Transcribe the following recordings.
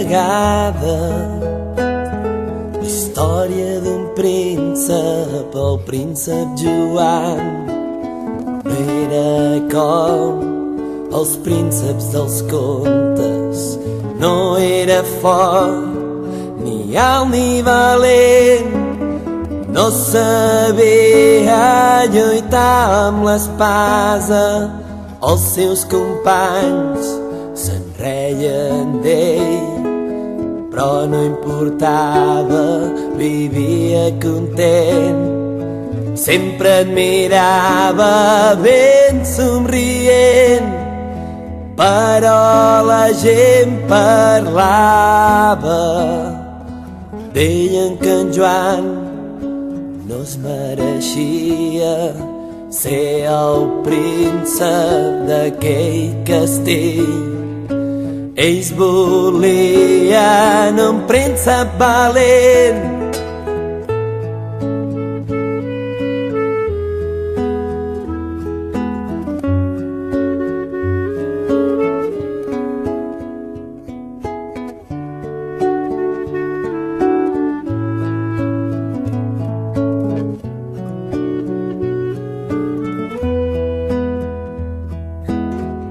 vegada la història d'un príncep, el príncep Joan. No era com els prínceps dels contes, no era fort, ni alt ni valent, no sabia lluitar amb l'espasa. Els seus companys se'n reien d'ell, però no importava, vivia content. Sempre et mirava ben somrient, però la gent parlava. Deien que en Joan no es mereixia ser el príncep d'aquell castell. Ells volien un príncep valent.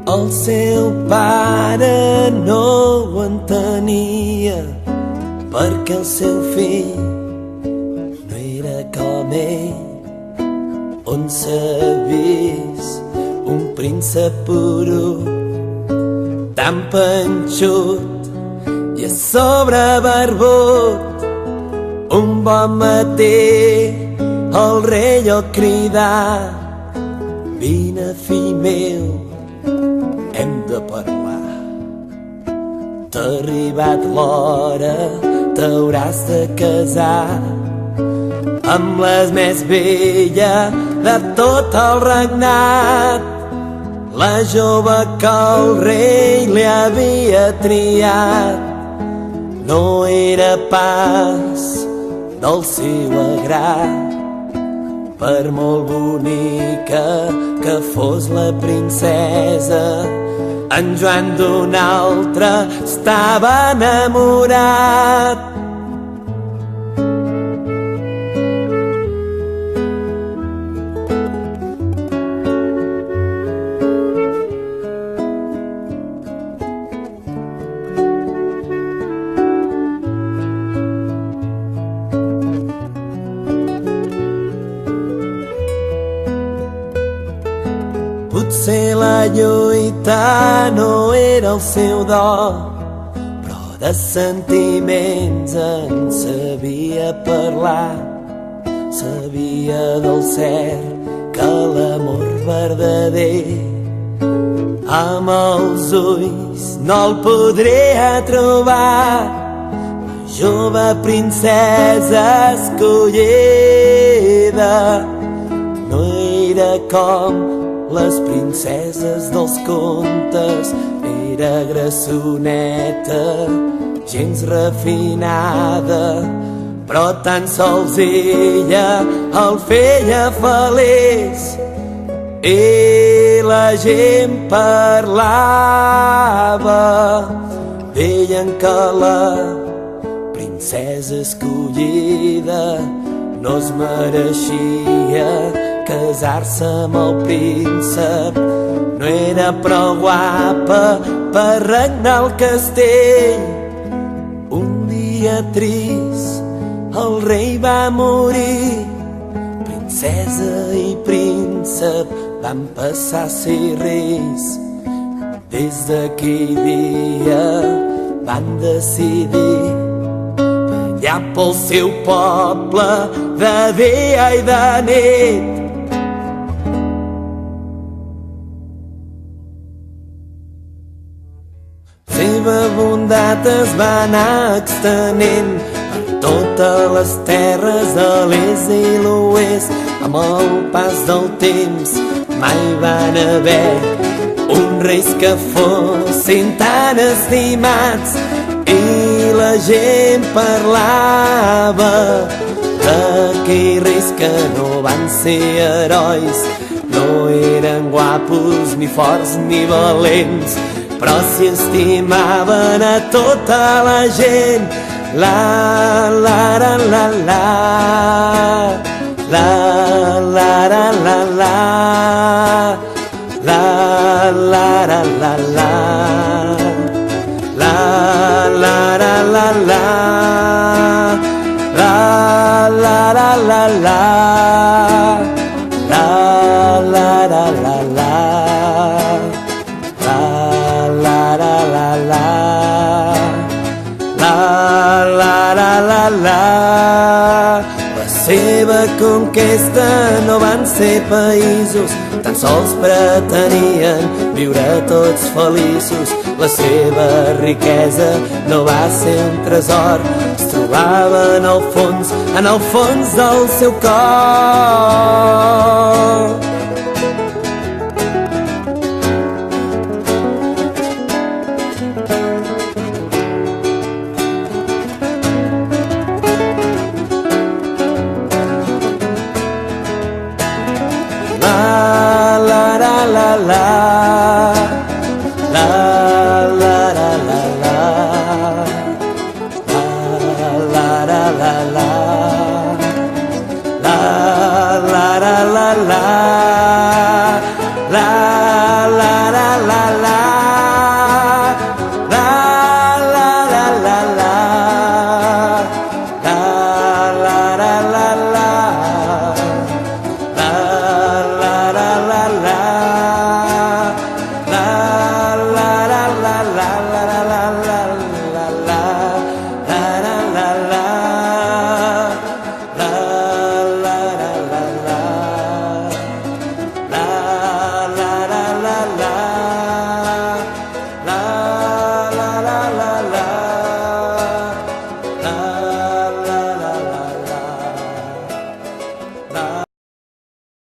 El seu pare no ho entenia, perquè el seu fill no era com ell. On s'ha vist un príncep puro, tan panxut i a sobre barbut. Un bon matí el rei el cridà: vine, fill meu, hem de parlar. T'ha arribat l'hora, t'hauràs de casar amb la més bella de tot el regnat, la jove que el rei li havia triat. No era pas del seu agrat, per molt bonica que fos la princesa. En Joan d'un altre estava enamorat. Potser la lluita no era el seu do, però de sentiments en sabia parlar. Sabia del cert que l'amor verdader amb els ulls no el podria trobar. La jove princesa escollida no era com les princeses dels contes, era grassoneta, gens refinada, però tan sols ella el feia feliç. I la gent parlava, deien que la princesa escollida no es mereixia casar-se amb el príncep. No era prou guapa per regnar el castell. Un dia trist el rei va morir, princesa i príncep van passar a ser reis. Des d'aquell dia van decidir vetllar pel seu poble de dia i de nit. La seva bondat es va anar extenent per totes les terres de l'est i l'oest. Amb el pas del temps mai van haver uns reis que fossin tan estimats, i la gent parlava d'aquells reis que no van ser herois. No eren guapos, ni forts, ni valents, però si estimaven a tota la gent. La la la la la, la la la la la, la la la la la, la la la la la, la la la la la, la la la la la, la la la la la, la la la la la. La seva conquesta no van ser països, tan sols pretenien viure tots feliços. La seva riquesa no va ser un tresor, es trobava en el fons del seu cor. La la la la la,